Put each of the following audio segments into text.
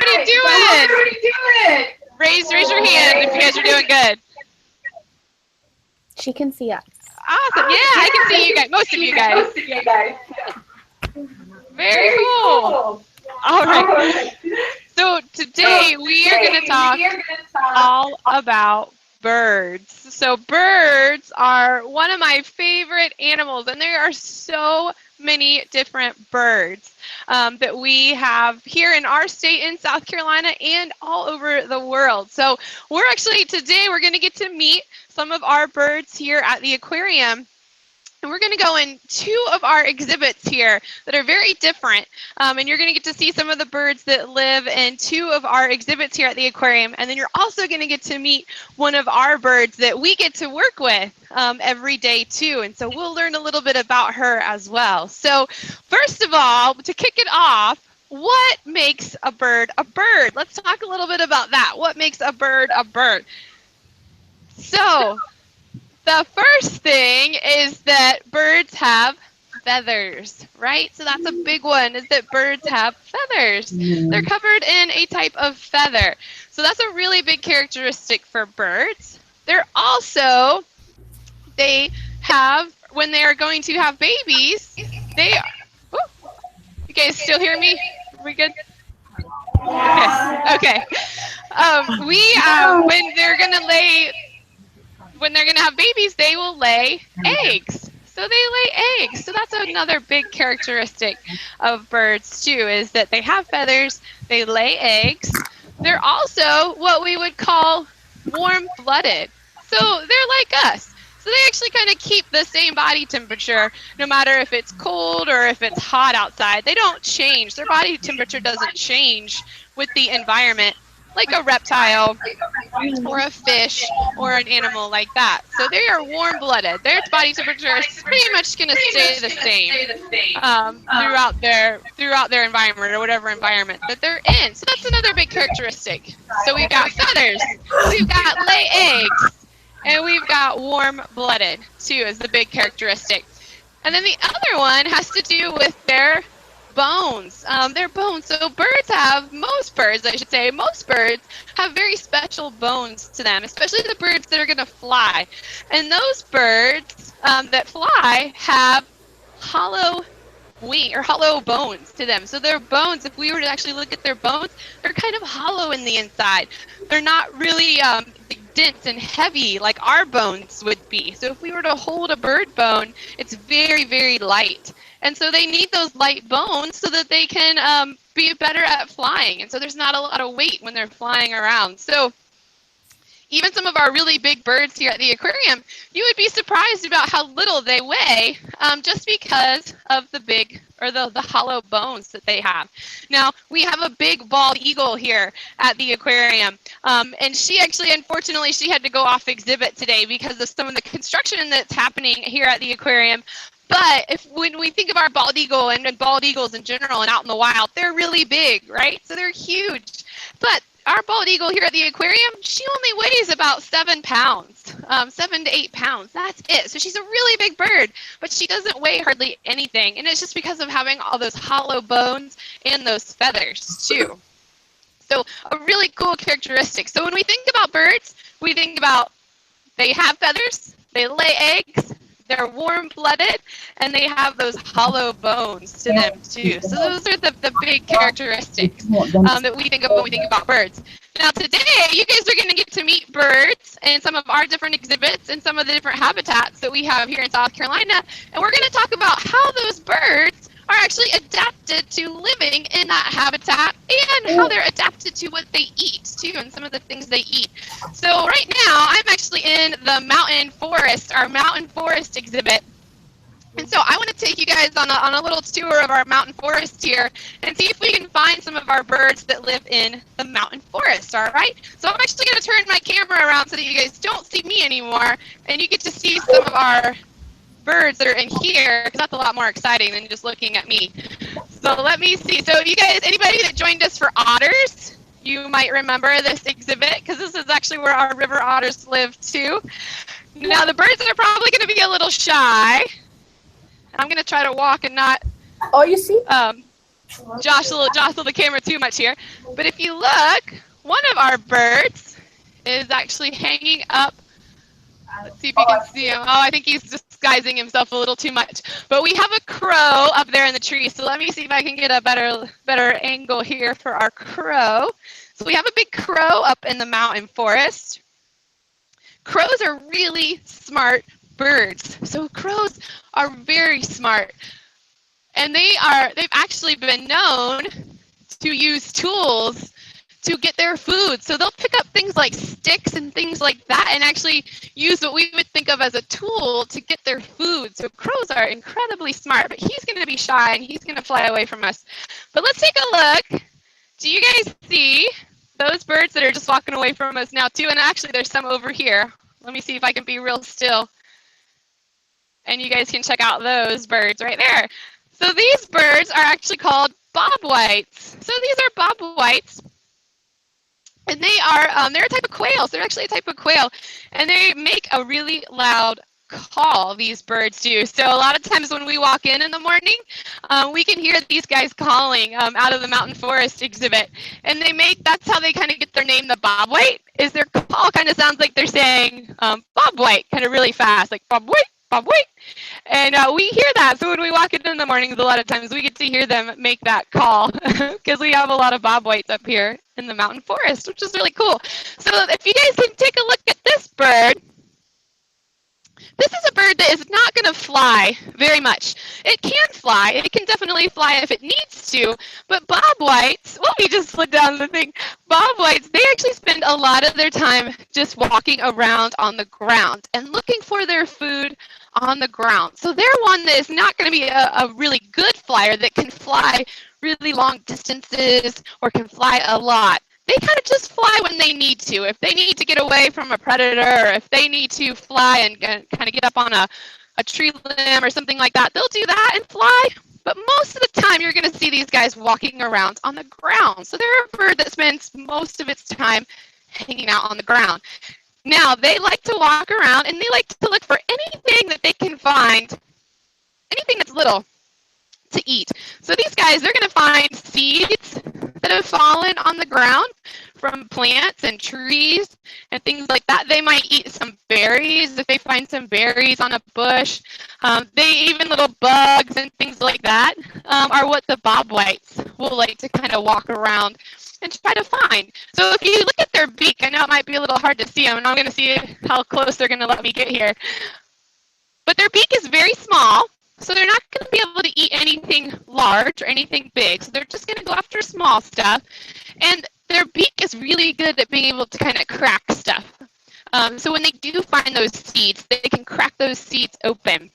everybody doing? Raise your hand if you guys are doing good. She can see us. Awesome. Yeah, I can see you guys. Most of you guys. Very cool. All right. So today we are going to talk all about birds. So birds are one of my favorite animals, and there are so many different birds that we have here in our state in South Carolina and all over the world. So today we're going to get to meet some of our birds here at the aquarium. And we're going to go in two of our exhibits here that are very different. And you're going to get to see some of the birds that live in two of our exhibits here at the aquarium. And then you're also going to get to meet one of our birds that we get to work with every day too. And so we'll learn a little bit about her as well. So first of all, to kick it off, what makes a bird a bird? Let's talk a little bit about that. What makes a bird a bird? So the first thing is that birds have feathers, right? So that's a big one, is that birds have feathers. They're covered in a type of feather. So that's a really big characteristic for birds. They have, when they are going to have babies, you guys still hear me? Are we good? Okay. When they're going to have babies, they will lay eggs. So they lay eggs. So that's another big characteristic of birds too, is that they have feathers, they lay eggs. They're also what we would call warm-blooded. So they're like us. So they actually kind of keep the same body temperature no matter if it's cold or if it's hot outside. They don't change. Their body temperature doesn't change with the environment, like a reptile or a fish or an animal like that. So they are warm-blooded. Their body temperature is pretty much going to stay the same throughout their environment or whatever environment that they're in. So that's another big characteristic. So we've got feathers, we've got lay eggs, and we've got warm-blooded too as the big characteristic. And then the other one has to do with their bones. Their bones. So most birds have very special bones to them, especially the birds that are going to fly. And those birds that fly have hollow bones to them. So their bones, if we were to actually look at their bones, they're kind of hollow in the inside. They're not really dense and heavy like our bones would be. So if we were to hold a bird bone, it's very, very light. And so they need those light bones so that they can be better at flying. And so there's not a lot of weight when they're flying around. So even some of our really big birds here at the aquarium, you would be surprised about how little they weigh just because of the hollow bones that they have. Now, we have a big bald eagle here at the aquarium. And she actually, unfortunately, she had to go off exhibit today because of some of the construction that's happening here at the aquarium. But when we think of our bald eagle and bald eagles in general and out in the wild, they're really big, right? So they're huge. But our bald eagle here at the aquarium, she only weighs about 7 pounds, 7 to 8 pounds. That's it. So she's a really big bird, but she doesn't weigh hardly anything. And it's just because of having all those hollow bones and those feathers too. So a really cool characteristic. So when we think about birds, we think about they have feathers, they lay eggs, they're warm-blooded, and they have those hollow bones to them too. So those are the big characteristics that we think of when we think about birds. Now today, you guys are going to get to meet birds in some of our different exhibits and some of the different habitats that we have here in South Carolina. And we're going to talk about how those birds are actually adapted to living in that habitat and how they're adapted to what they eat too and some of the things they eat. So right now I'm actually in the mountain forest, our mountain forest exhibit. And so I want to take you guys on a little tour of our mountain forest here and see if we can find some of our birds that live in the mountain forest, all right? So I'm actually going to turn my camera around so that you guys don't see me anymore and you get to see some of our birds that are in here, because that's a lot more exciting than just looking at me. So let me see. So you guys, anybody that joined us for otters, you might remember this exhibit, because this is actually where our river otters live too. Now the birds are probably going to be a little shy. I'm going to try to walk and not... Oh, you see? jostle the camera too much here. But if you look, one of our birds is actually hanging up. Let's see if you can see him. Oh, I think he's disguising himself a little too much. But we have a crow up there in the tree. So let me see if I can get a better angle here for our crow. So we have a big crow up in the mountain forest. Crows are really smart birds. So crows are very smart. And they've actually been known to use tools to get their food. So they'll pick up things like sticks and things like that and actually use what we would think of as a tool to get their food. So crows are incredibly smart, but he's going to be shy and he's going to fly away from us. But let's take a look. Do you guys see those birds that are just walking away from us now too? And actually there's some over here. Let me see if I can be real still. And you guys can check out those birds right there. So these birds are actually called bobwhites. So these are bobwhites. And they're a type of quail. So they're actually a type of quail. And they make a really loud call, these birds do. So a lot of times when we walk in the morning, we can hear these guys calling out of the mountain forest exhibit. And that's how they kind of get their name, the bobwhite, is their call kind of sounds like they're saying bobwhite, kind of really fast, like bobwhite, bobwhite. And we hear that. So when we walk in the mornings, a lot of times we get to hear them make that call because we have a lot of bobwhites up here in the mountain forest, which is really cool. So if you guys can take a look at this bird, this is a bird that is not going to fly very much. It can fly. It can definitely fly if it needs to. But bobwhites, well, we just slid down the thing. Bobwhites, they actually spend a lot of their time just walking around on the ground and looking for their food on the ground. So they're one that is not going to be a really good flyer that can fly really long distances or can fly a lot. They kind of just fly when they need to. If they need to get away from a predator, or if they need to fly and kind of get up on a tree limb or something like that, they'll do that and fly. But most of the time, you're going to see these guys walking around on the ground. So they're a bird that spends most of its time hanging out on the ground. Now, they like to walk around and they like to look for anything that they can find, anything that's little, to eat. So these guys, they're going to find seeds that have fallen on the ground from plants and trees and things like that. They might eat some berries if they find some berries on a bush. Even little bugs and things like that are what the bobwhites will like to kind of walk around and try to find. So if you look at their beak, I know it might be a little hard to see them, and I'm going to see how close they're going to let me get here. But their beak is very small. So they're not going to be able to eat anything large or anything big. So they're just going to go after small stuff. And their beak is really good at being able to kind of crack stuff. So when they do find those seeds, they can crack those seeds open.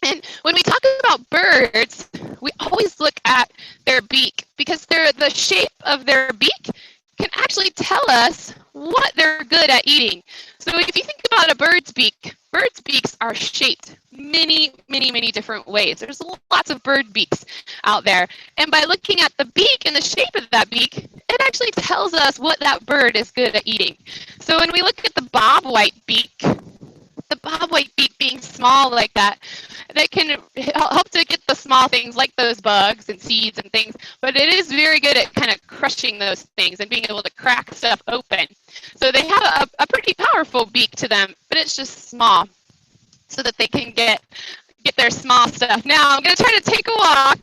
And when we talk about birds, we always look at their beak because the shape of their beak can actually tell us what they're good at eating. So if you think about a bird's beaks are shaped many, many, many different ways. There's lots of bird beaks out there. And by looking at the beak and the shape of that beak, it actually tells us what that bird is good at eating. So when we look at the bobwhite beak being small like that can help to get the small things like those bugs and seeds and things, but it is very good at kind of crushing those things and being able to crack stuff open. So they have a pretty powerful beak to them, but it's just small so that they can get their small stuff. Now I'm going to try to take a walk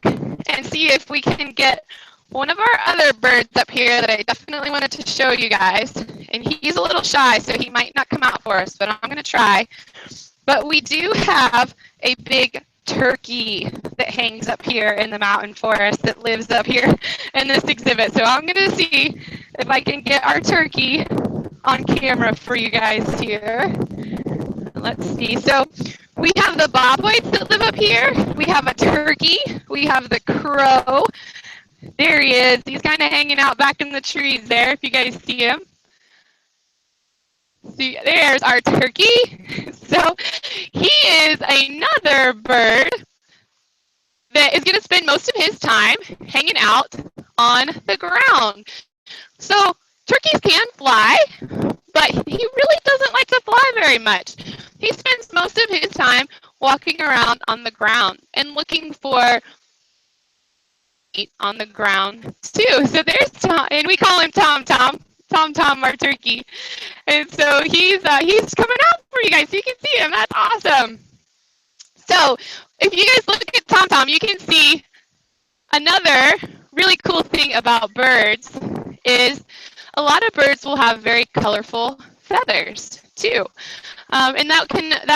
and see if we can get one of our other birds up here that I definitely wanted to show you guys. And he's a little shy, so he might not come out for us, but I'm going to try. But we do have a big turkey that hangs up here in the mountain forest that lives up here in this exhibit. So I'm going to see if I can get our turkey on camera for you guys here. Let's see. So we have the bobwhites that live up here. We have a turkey. We have the crow. There he is. He's kind of hanging out back in the trees there, if you guys see him. See, there's our turkey. So he is another bird that is going to spend most of his time hanging out on the ground. So turkeys can fly, but he really doesn't like to fly very much. He spends most of his time walking around on the ground and looking for meat on the ground too. So there's Tom, and we call him Tom Tom. Tom Tom, our turkey. And so he's coming out for you guys. You can see him. That's awesome. So if you guys look at Tom Tom, you can see another really cool thing about birds is a lot of birds will have very colorful feathers too. And that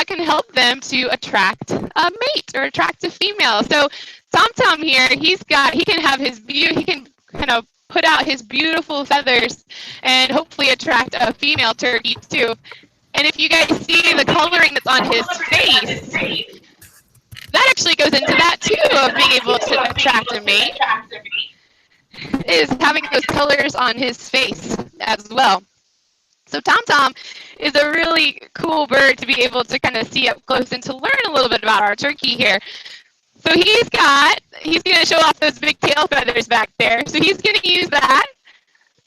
can help them to attract a mate or attract a female. So Tom Tom here, he can kind of put out his beautiful feathers and hopefully attract a female turkey too. And if you guys see the coloring that's on his face, that actually goes into that too of being able to attract a mate, is having those colors on his face as well. So Tom Tom is a really cool bird to be able to kind of see up close and to learn a little bit about our turkey here. So he's going to show off those big tail feathers back there. So he's going to use that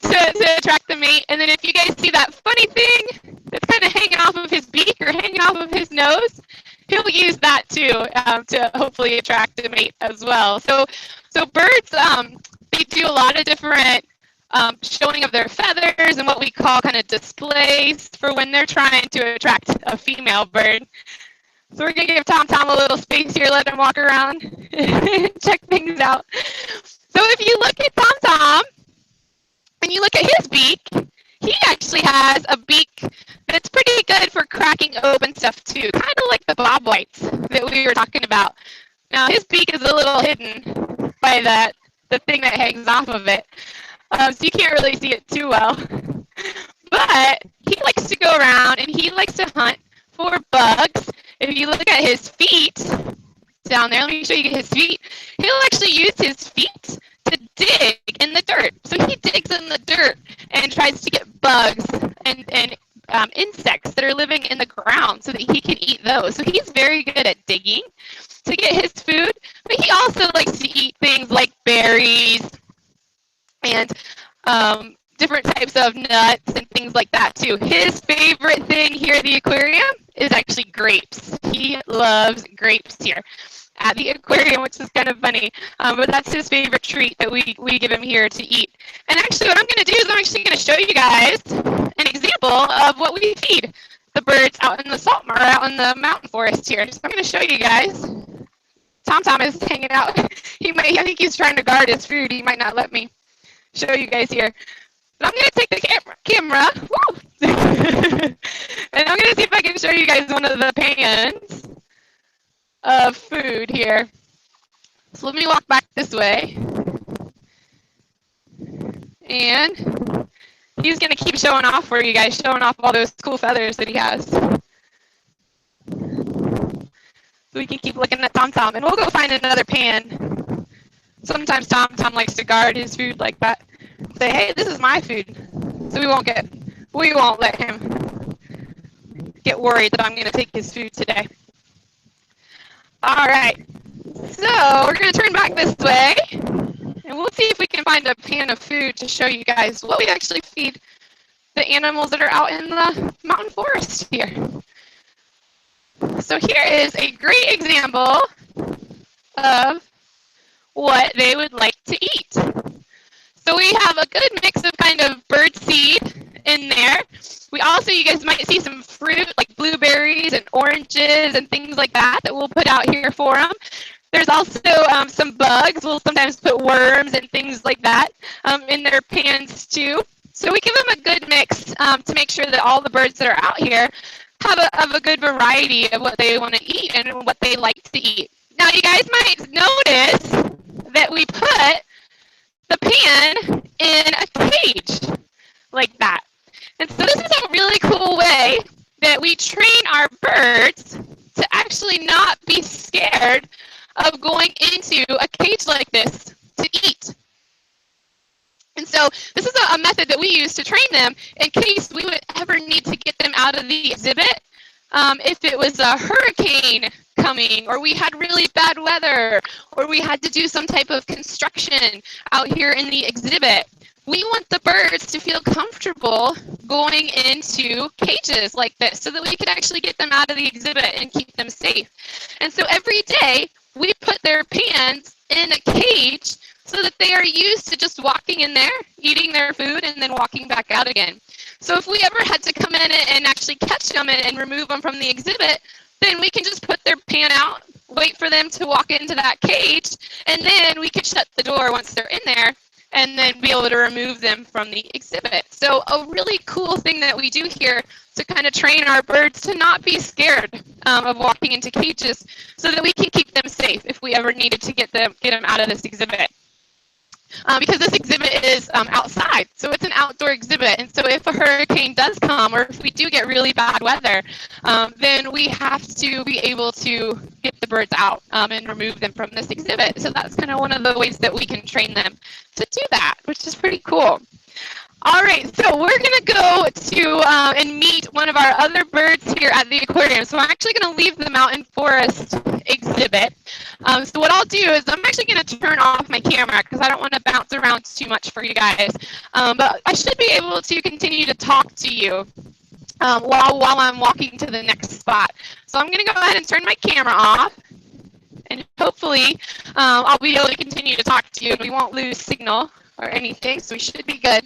to attract the mate. And then if you guys see that funny thing that's kind of hanging off of his beak or hanging off of his nose, he'll use that too to hopefully attract a mate as well. So birds, they do a lot of different showing of their feathers and what we call kind of displays for when they're trying to attract a female bird. So we're going to give Tom Tom a little space here, let him walk around and check things out. So if you look at Tom Tom and you look at his beak, he actually has a beak that's pretty good for cracking open stuff too, kind of like the bobwhites that we were talking about. Now his beak is a little hidden by the thing that hangs off of it. So you can't really see it too well. But he likes to go around and he likes to hunt for bugs. If you look at his feet down there, let me show you his feet. He'll actually use his feet to dig in the dirt. So he digs in the dirt and tries to get bugs and insects that are living in the ground so that he can eat those. So he's very good at digging to get his food, but he also likes to eat things like berries and different types of nuts and things like that too. His favorite thing here at the aquarium is actually grapes. He loves grapes here at the aquarium, which is kind of funny, but that's his favorite treat that we give him here to eat. And actually what I'm going to do is I'm actually going to show you guys an example of what we feed the birds out in the salt marsh, out in the mountain forest here. So I'm going to show you guys. Tom Tom is hanging out. I think he's trying to guard his food. He might not let me show you guys here. But I'm going to take the camera and I'm going to see if I can show you guys one of the pans of food here. So let me walk back this way. And he's going to keep showing off for you guys, showing off all those cool feathers that he has. So we can keep looking at Tom Tom, and we'll go find another pan. Sometimes Tom Tom likes to guard his food like that. Say, hey, this is my food. So we won't let him get worried that I'm going to take his food today. All right. So we're going to turn back this way, and we'll see if we can find a pan of food to show you guys what we actually feed the animals that are out in the mountain forest here. So here is a great example of what they would like to eat. So we have a good mix of kind of bird seed in there. We also, you guys might see some fruit like blueberries and oranges and things like that we'll put out here for them. There's also some bugs. We'll sometimes put worms and things like that in their pans too. So we give them a good mix to make sure that all the birds that are out here have a good variety of what they want to eat and what they like to eat. Now you guys might notice that we put the pan in a cage like that. And so this is a really cool way that we train our birds to actually not be scared of going into a cage like this to eat. And so this is a method that we use to train them in case we would ever need to get them out of the exhibit. If it was a hurricane coming, or we had really bad weather, or we had to do some type of construction out here in the exhibit, we want the birds to feel comfortable going into cages like this so that we could actually get them out of the exhibit and keep them safe. And so every day we put their pans in a cage so that they are used to just walking in there, eating their food, and then walking back out again. So if we ever had to come in and actually catch them and remove them from the exhibit, then we can just put their pan out, wait for them to walk into that cage, and then we could shut the door once they're in there and then be able to remove them from the exhibit. So a really cool thing that we do here to kind of train our birds to not be scared of walking into cages so that we can keep them safe if we ever needed to get them out of this exhibit. Because this exhibit is outside, so it's an outdoor exhibit. And so if a hurricane does come, or if we do get really bad weather, then we have to be able to get the birds out and remove them from this exhibit. So that's kind of one of the ways that we can train them to do that, which is pretty cool. All right, so we're going to go to and meet one of our other birds here at the aquarium. So I'm actually going to leave the mountain forest exhibit. So what I'll do is I'm actually going to turn off my camera because I don't want to bounce around too much for you guys. But I should be able to continue to talk to you while I'm walking to the next spot. So I'm going to go ahead and turn my camera off. And hopefully I'll be able to continue to talk to you and we won't lose signal or anything, so we should be good.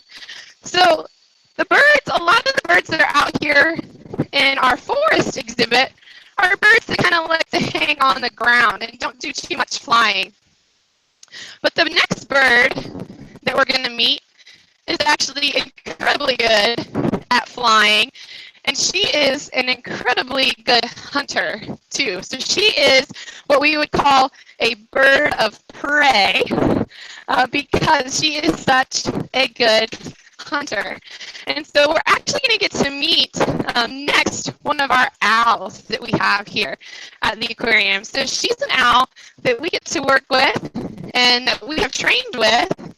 So the birds, a lot of the birds that are out here in our forest exhibit are birds that kind of like to hang on the ground and don't do too much flying. But the next bird that we're going to meet is actually incredibly good at flying, and she is an incredibly good hunter too. So she is what we would call a bird of prey because she is such a good hunter. And so we're actually going to get to meet next one of our owls that we have here at the aquarium. So she's an owl that we get to work with and that we have trained with.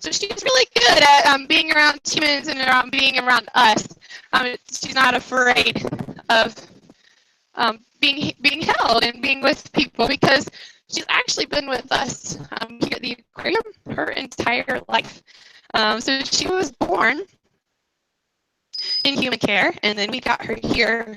So she's really good at being around humans and being around us. She's not afraid of being held and being with people because she's actually been with us here at the aquarium her entire life. So she was born in human care, and then we got her here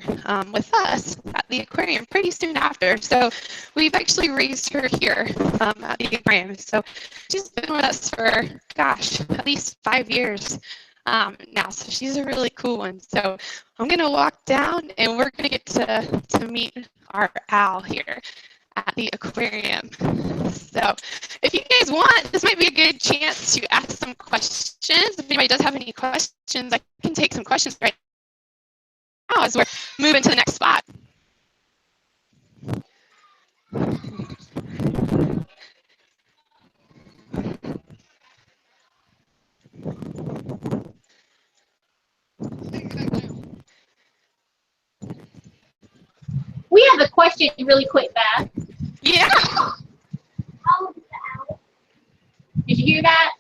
with us at the aquarium pretty soon after. So we've actually raised her here at the aquarium. So she's been with us for, gosh, at least 5 years now. So she's a really cool one. So I'm going to walk down, and we're going to get to meet our owl here at the aquarium. So if you guys want, this might be a good chance to ask some questions. If anybody does have any questions, I can take some questions right now as we're moving to the next spot. We have a question really quick, Beth. Yeah. How old is the owl? Did you hear that?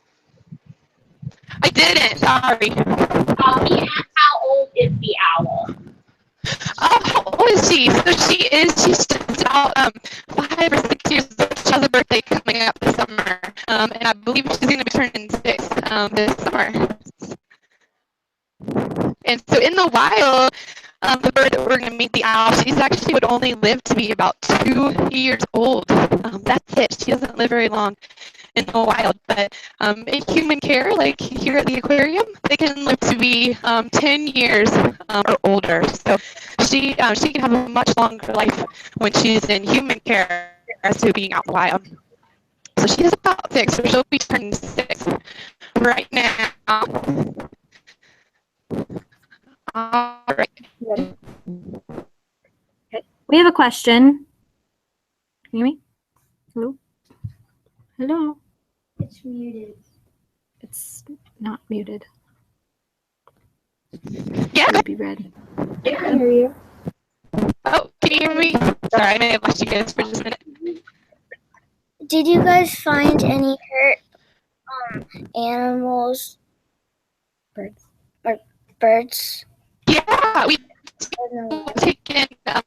I didn't, sorry. He asked how old is the owl? How old is she? So she's just about 5 or 6 years old. She has a birthday coming up this summer. And I believe she's going to be turning 6 this summer. And so in the wild, the bird that we're going to meet, the owl, she's actually would only live to be about 2 years old. That's it. She doesn't live very long in the wild. But in human care, like here at the aquarium, they can live to be 10 years or older. So she can have a much longer life when she's in human care as to being out in the wild. So she's about 6, so she'll be turning 6 right now. All right. Okay. We have a question. Can you hear me? Hello? Hello? It's muted. It's not muted. Yeah. It would be red. I can hear you. Oh, can you hear me? Sorry, I may have lost you guys for just a minute. Did you guys find any hurt animals? Birds? Yeah, we've taken a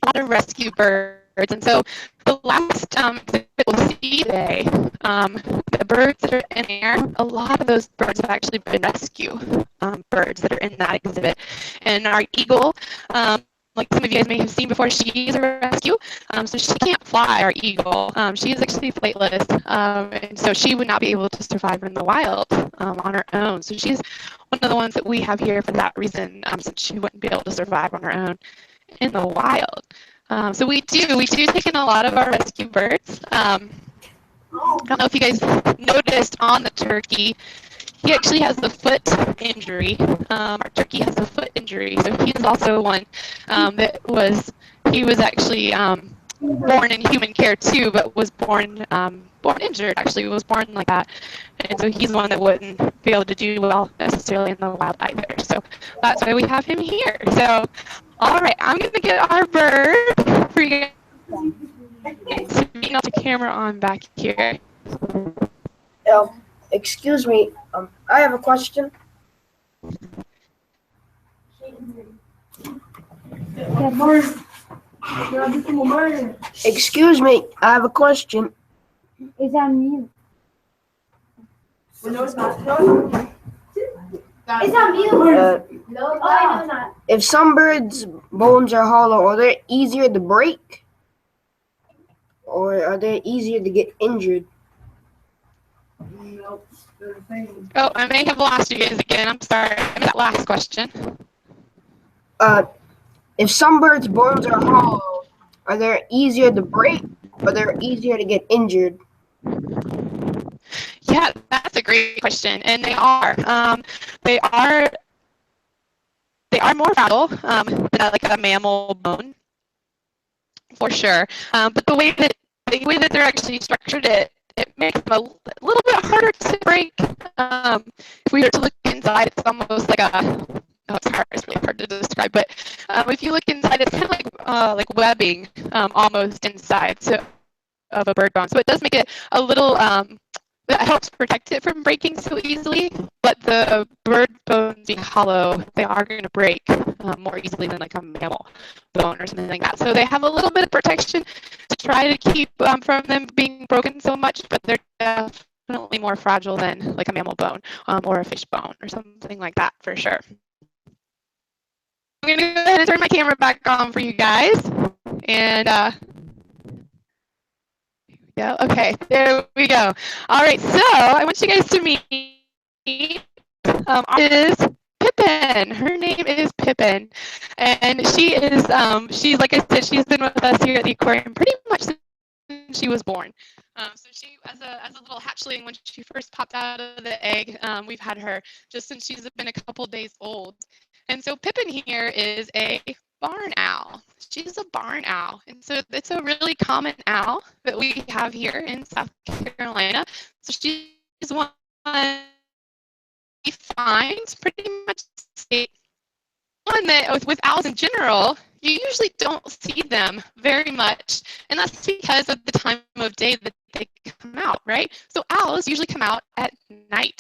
lot of rescue birds, and so the last that we'll see today, the birds that are in there, a lot of those birds have actually been rescue birds that are in that exhibit. And our eagle, like some of you guys may have seen before, she is a rescue. So she can't fly, our eagle. She is actually flightless, and so she would not be able to survive in the wild on her own. So she's one of the ones that we have here for that reason, since she wouldn't be able to survive on her own in the wild. So we do take in a lot of our rescue birds. I don't know if you guys noticed on the turkey, he actually has a foot injury. Our turkey has a foot injury, so he's also one he was actually born in human care too, but was born injured. Actually, was born like that, and so he's one that wouldn't be able to do well necessarily in the wild either. So that's why we have him here. So, all right, I'm gonna get our bird for you guys. Not the camera on back here. Excuse me, I have a question. Excuse me, I have a question. It's on mute. No, it's not. It's on mute. No, it's not. If some birds' bones are hollow, are they easier to break? Or are they easier to get injured? Oh, I may have lost you guys again. I'm sorry. I missed that last question. If some birds' bones are hollow, are they easier to break or they're easier to get injured? Yeah, that's a great question, and they are. They are more fragile than like a mammal bone, for sure. But the way that they're actually structured, it makes them a little bit harder to break. If we were to look inside, it's almost like it's really hard to describe. But if you look inside, it's kind of like webbing almost inside of a bird bone. So it does make it a little. That helps protect it from breaking so easily. But the bird bones being hollow, they are going to break more easily than like a mammal bone or something like that. So they have a little bit of protection to try to keep from them being broken so much, but they're definitely more fragile than like a mammal bone or a fish bone or something like that for sure. I'm going to go ahead and turn my camera back on for you guys. And yeah, okay, there we go. All right, so I want you guys to meet is Pippin. Her name is Pippin, and she's like I said, she's been with us here at the aquarium pretty much since she was born. So she, as a little hatchling, when she first popped out of the egg, we've had her just since she's been a couple days old. And so Pippin here is a barn owl. She's a barn owl, and so it's a really common owl that we have here in South Carolina. So she's one we find pretty much one that with owls in general, you usually don't see them very much, and that's because of the time of day that they come out, right? So owls usually come out at night.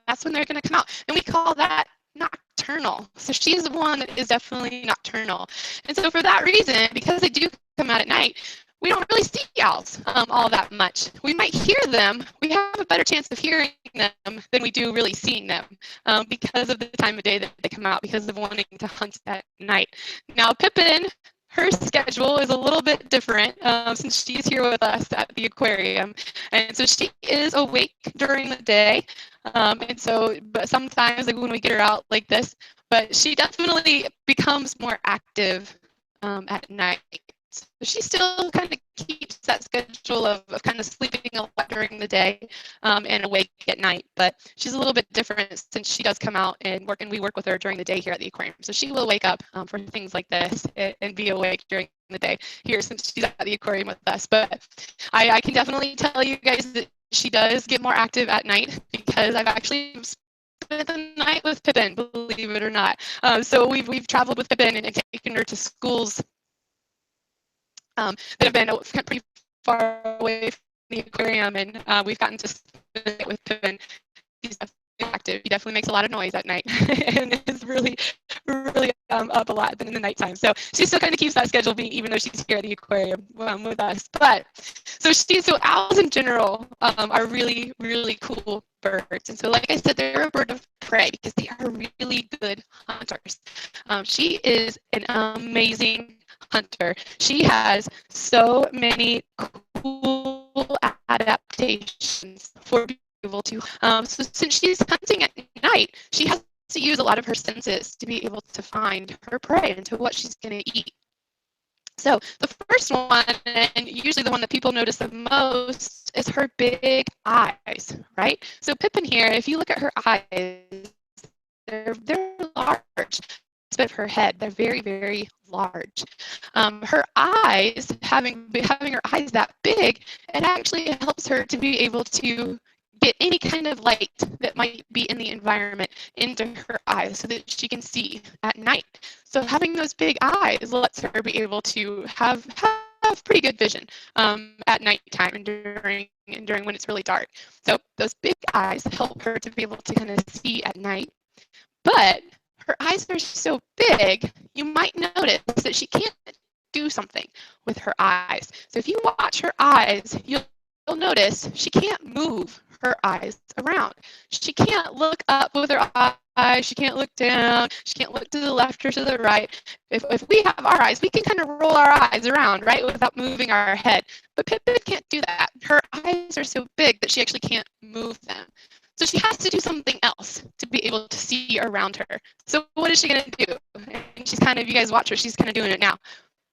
That's when they're going to come out, and we call that nocturnal. So she's one that is definitely nocturnal. And so for that reason, because they do come out at night, we don't really see owls all that much. We might hear them. We have a better chance of hearing them than we do really seeing them because of the time of day that they come out, because of wanting to hunt at night. Now, Pippin, her schedule is a little bit different since she's here with us at the aquarium. And so she is awake during the day. But sometimes like when we get her out like this, but she definitely becomes more active at night. So she still kind of keeps that schedule of kind of sleeping a lot during the day and awake at night. But she's a little bit different since she does come out and work, and we work with her during the day here at the aquarium. So she will wake up for things like this and be awake during the day here since she's at the aquarium with us. But I can definitely tell you guys that she does get more active at night because I've actually spent the night with Pippin, believe it or not. So we've traveled with Pippin and taken her to schools that have been pretty far away from the aquarium, and we've gotten to spend it with Pippin. He's definitely active. He definitely makes a lot of noise at night and is really up a lot in the nighttime. So she still kind of keeps that schedule being, even though she's here at the aquarium with us. But so owls in general are really cool birds. And so like I said, they're a bird of prey because they are really good hunters. She is an amazing hunter. She has so many cool adaptations for being able to. So since she's hunting at night, she has to use a lot of her senses to be able to find her prey and to what she's going to eat. So the first one, and usually the one that people notice the most, is her big eyes, right? So Pippin here, if you look at her eyes, they're large. Of her head, they're very, very large. Her eyes, having her eyes that big, it actually helps her to be able to get any kind of light that might be in the environment into her eyes so that she can see at night. So having those big eyes lets her be able to have pretty good vision at nighttime and during when it's really dark. So those big eyes help her to be able to kind of see at night. But her eyes are so big, you might notice that she can't do something with her eyes. So if you watch her eyes, you'll notice she can't move her eyes around. She can't look up with her eyes. She can't look down. She can't look to the left or to the right. If we have our eyes, we can kind of roll our eyes around, right, without moving our head. But Pippin can't do that. Her eyes are so big that she actually can't move them. So she has to do something else to be able to see around her. So what is she going to do? And she's kind of, you guys watch her, she's kind of doing it now.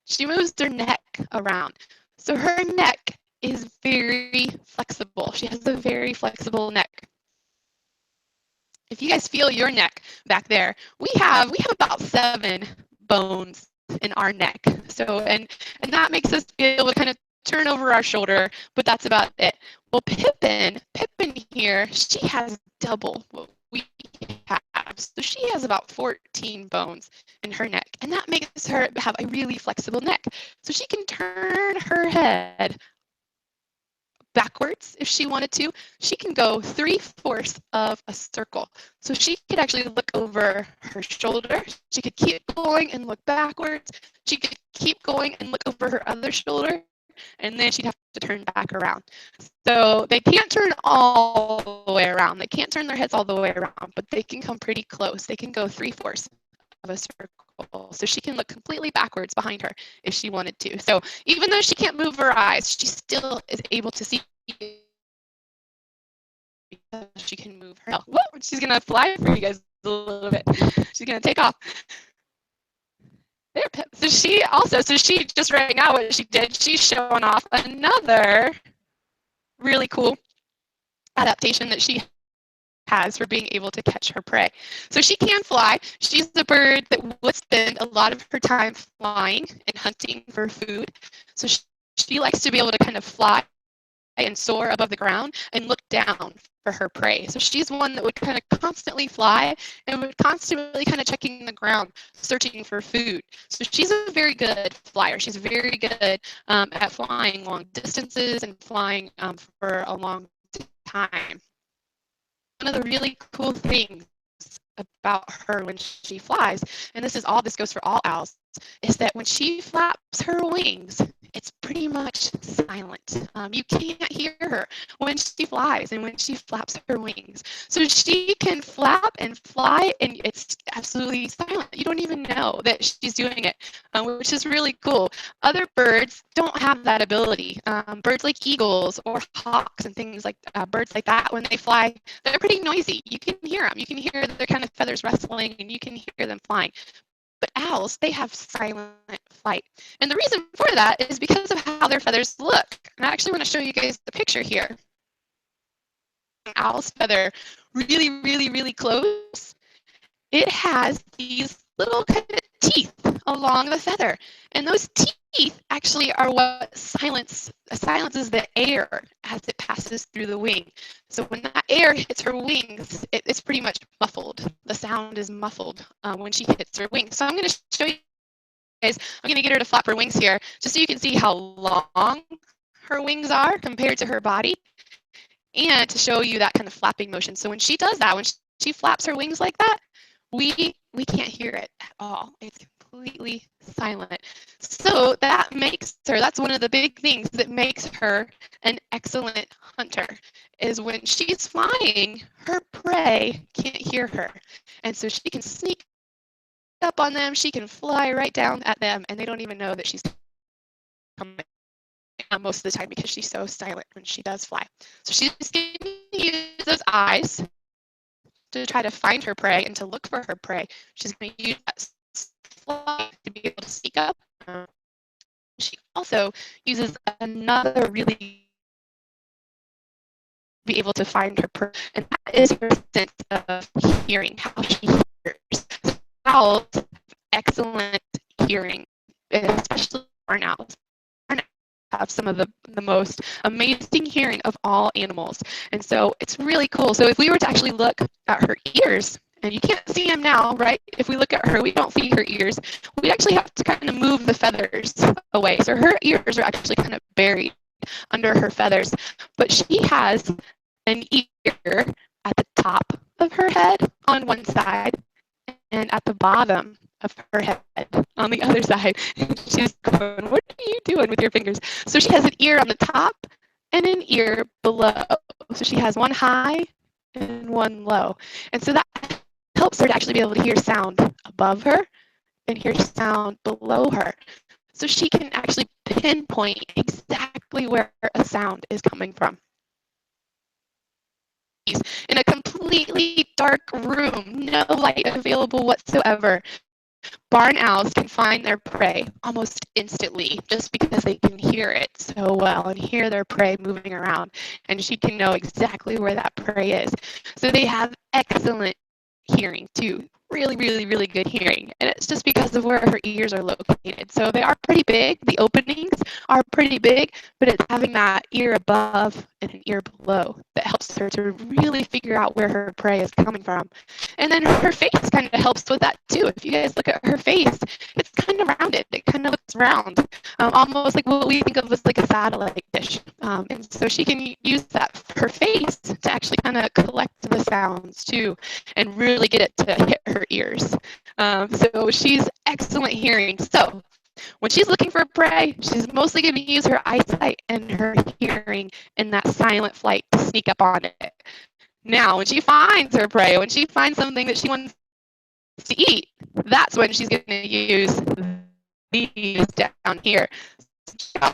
She moves her neck around. So her neck is very flexible. She has a very flexible neck. If you guys feel your neck back there, we have about 7 bones in our neck. So, and that makes us be able to kind of turn over our shoulder, but that's about it. Well, Pippin here, she has double what we have. So she has about 14 bones in her neck, and that makes her have a really flexible neck. So she can turn her head backwards if she wanted to. She can go 3/4 of a circle. So she could actually look over her shoulder. She could keep going and look backwards. She could keep going and look over her other shoulder, and then she'd have to turn back around. So they can't turn all the way around. They can't turn their heads all the way around, but they can come pretty close. They can go 3/4 of a circle. So she can look completely backwards behind her if she wanted to. So even though she can't move her eyes, she still is able to see because she can move her. Whoa, she's gonna fly for you guys a little bit. She's gonna take off. There, so she just right now what she did, she's showing off another really cool adaptation that she has for being able to catch her prey. So she can fly. She's a bird that would spend a lot of her time flying and hunting for food. So she likes to be able to kind of fly and soar above the ground and look down for her prey. So she's one that would kind of constantly fly and would constantly kind of checking the ground, searching for food. So she's a very good flyer. She's very good at flying long distances and flying for a long time. One of the really cool things about her when she flies, and this goes for all owls, is that when she flaps her wings, it's pretty much silent. You can't hear her when she flies and when she flaps her wings. So she can flap and fly, and it's absolutely silent. You don't even know that she's doing it, which is really cool. Other birds don't have that ability. Birds like eagles or hawks and things like birds like that, when they fly, they're pretty noisy. You can hear them. You can hear their kind of feathers rustling, and you can hear them flying. But owls, they have silent flight. And the reason for that is because of how their feathers look. And I actually want to show you guys the picture here. Owl's feather, really, really, really close. It has these little kind of teeth along the feather. And those teeth actually are what silences the air as it passes through the wing. So when that air hits her wings, it's pretty much muffled. The sound is muffled when she hits her wings. So I'm going to show you guys, I'm going to get her to flap her wings here, just so you can see how long her wings are compared to her body, and to show you that kind of flapping motion. So when she does that, when she flaps her wings like that, we can't hear it at all. It's completely silent. So that's one of the big things that makes her an excellent hunter, is when she's flying, her prey can't hear her. And so she can sneak up on them, she can fly right down at them, and they don't even know that she's coming most of the time because she's so silent when she does fly. So she's going to use those eyes to try to find her prey and to look for her prey. She's going to use that flight to be able to sneak up. She also uses another really be able to find her prey, and that is her sense of hearing, how she hears. Owls have excellent hearing, especially barn owls. Barn owls have some of the most amazing hearing of all animals, and so it's really cool. So if we were to actually look at her ears, and you can't see them now, right? If we look at her, we don't see her ears. We actually have to kind of move the feathers away. So her ears are actually kind of buried under her feathers, but she has an ear at the top of her head on one side and at the bottom of her head on the other side. She's going, what are you doing with your fingers? So she has an ear on the top and an ear below. So she has one high and one low. And so that helps her to actually be able to hear sound above her and hear sound below her. So she can actually pinpoint exactly where a sound is coming from. In a completely dark room, no light available whatsoever, barn owls can find their prey almost instantly just because they can hear it so well and hear their prey moving around, and she can know exactly where that prey is. So they have excellent hearing too. Really, really, really good hearing. And it's just because of where her ears are located. So they are pretty big. The openings are pretty big, but it's having that ear above and an ear below that helps her to really figure out where her prey is coming from. And then her face kind of helps with that too. If you guys look at her face, it's kind of rounded. It kind of looks round, almost like what we think of as like a satellite dish. And so she can use that, her face, to actually kind of collect the sounds too and really get it to hit her ears. So she's excellent hearing. So when she's looking for prey, she's mostly going to use her eyesight and her hearing in that silent flight to sneak up on it. Now, when she finds her prey, when she finds something that she wants to eat, that's when she's going to use these down here.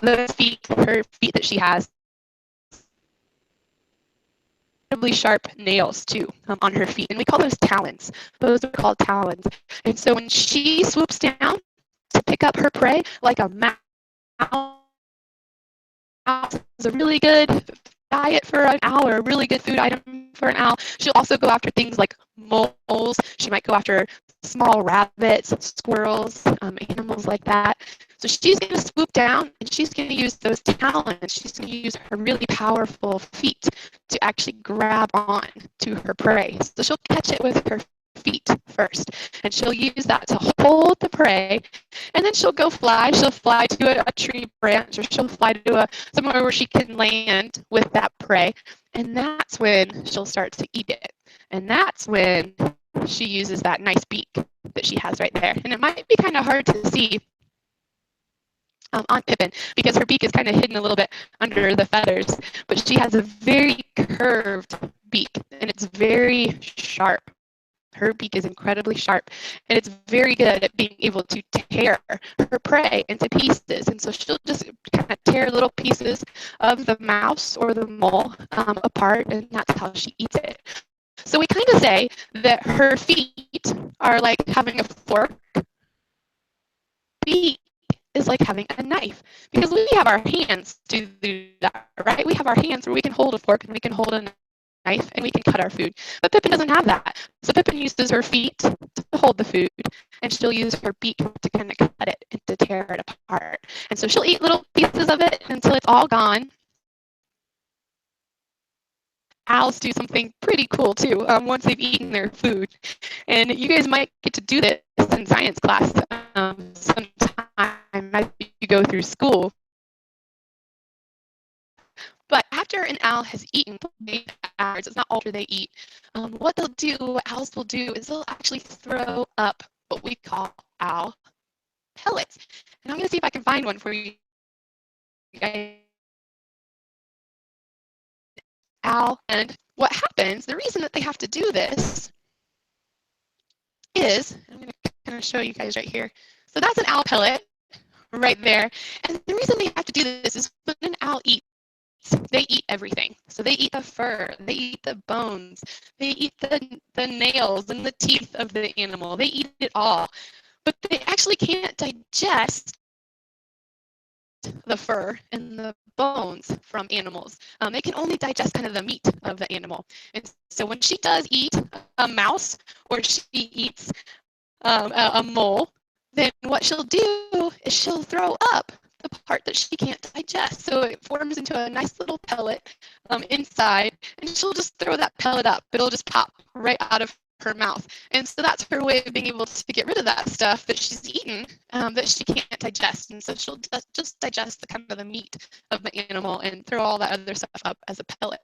Those feet, her feet that she has, incredibly sharp nails too on her feet, and we call those talons. Those are called talons. And so when she swoops down to pick up her prey, like a mouse is a really good diet for an owl, or a really good food item for an owl. She'll also go after things like moles. She might go after small rabbits, squirrels, animals like that. So she's going to swoop down and she's going to use those talons. She's going to use her really powerful feet to actually grab on to her prey. So she'll catch it with her feet first, and she'll use that to hold the prey, and then she'll go fly. She'll fly to a tree branch, or she'll fly to somewhere where she can land with that prey, and that's when she'll start to eat it. And that's when she uses that nice beak that she has right there. And it might be kind of hard to see on Pippin because her beak is kind of hidden a little bit under the feathers, but she has a very curved beak and it's very sharp. Her beak is incredibly sharp and it's very good at being able to tear her prey into pieces. And so she'll just kind of tear little pieces of the mouse or the mole apart, and that's how she eats it. So we kind of say that her feet are like having a fork. Beak is like having a knife, because we have our hands to do that, right? We have our hands where we can hold a fork and we can hold a knife and we can cut our food. But Pippin doesn't have that. So Pippin uses her feet to hold the food, and she'll use her beak to kind of cut it and to tear it apart. And so she'll eat little pieces of it until it's all gone. Owls do something pretty cool too once they've eaten their food. And you guys might get to do this in science class sometime as you go through school. But after an owl has eaten 8 hours, it's not all they eat. What owls will do is they'll actually throw up what we call owl pellets. And I'm going to see if I can find one for you guys. Owl. And what happens, the reason that they have to do this is, I'm going to kind of show you guys right here. So that's an owl pellet right there. And the reason they have to do this is when an owl eats, they eat everything. So they eat the fur, they eat the bones, they eat the nails and the teeth of the animal. They eat it all. But they actually can't digest the fur and the bones from animals. They can only digest kind of the meat of the animal. And so when she does eat a mouse or she eats a mole, then what she'll do is she'll throw up the part that she can't digest. So it forms into a nice little pellet inside, and she'll just throw that pellet up. It'll just pop right out of her mouth. And so that's her way of being able to get rid of that stuff that she's eaten that she can't digest. And so she'll just digest the kind of the meat of the animal and throw all that other stuff up as a pellet.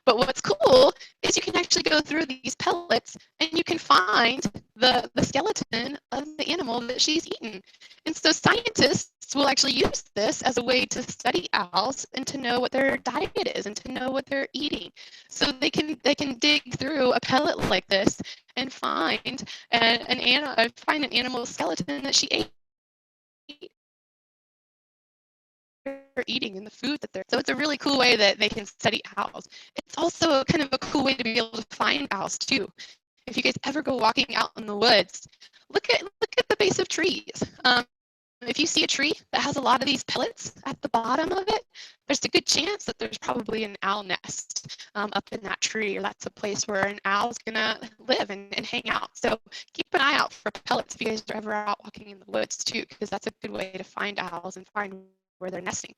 But what's cool is you can actually go through these pellets and you can find the skeleton of the animal that she's eaten. And so scientists will actually use this as a way to study owls and to know what their diet is and to know what they're eating. So they can dig through a pellet like this and find an animal skeleton that she ate. They're eating and the food that they're. So it's a really cool way that they can study owls. It's also kind of a cool way to be able to find owls too. If you guys ever go walking out in the woods, look at the base of trees. If you see a tree that has a lot of these pellets at the bottom of it, there's a good chance that there's probably an owl nest up in that tree, or that's a place where an owl's gonna live and hang out. So keep an eye out for pellets if you guys are ever out walking in the woods too, because that's a good way to find owls and find where they're nesting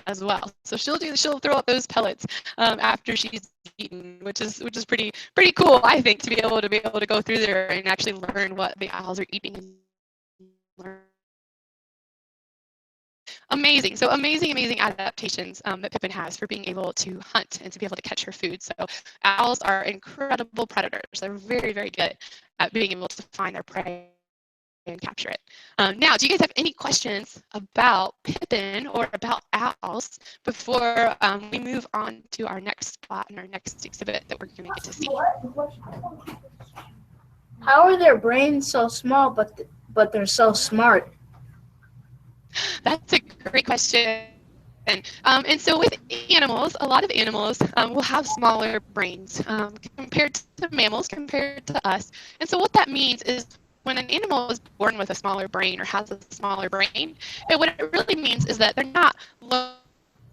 as well. So she'll throw out those pellets after she's eaten, which is pretty cool, I think, to be able to go through there and actually learn what the owls are eating and learn. Amazing. So amazing adaptations that Pippin has for being able to hunt and to be able to catch her food. So owls are incredible predators. They're very, very good at being able to find their prey and capture it. Now, do you guys have any questions about Pippin or about owls before we move on to our next spot and our next exhibit that we're going to get to see? How are their brains so small, but they're so smart? That's a great question. And so with animals, a lot of animals will have smaller brains compared to mammals, compared to us. And so what that means is when an animal is born with a smaller brain or has a smaller brain, what it really means is that they're not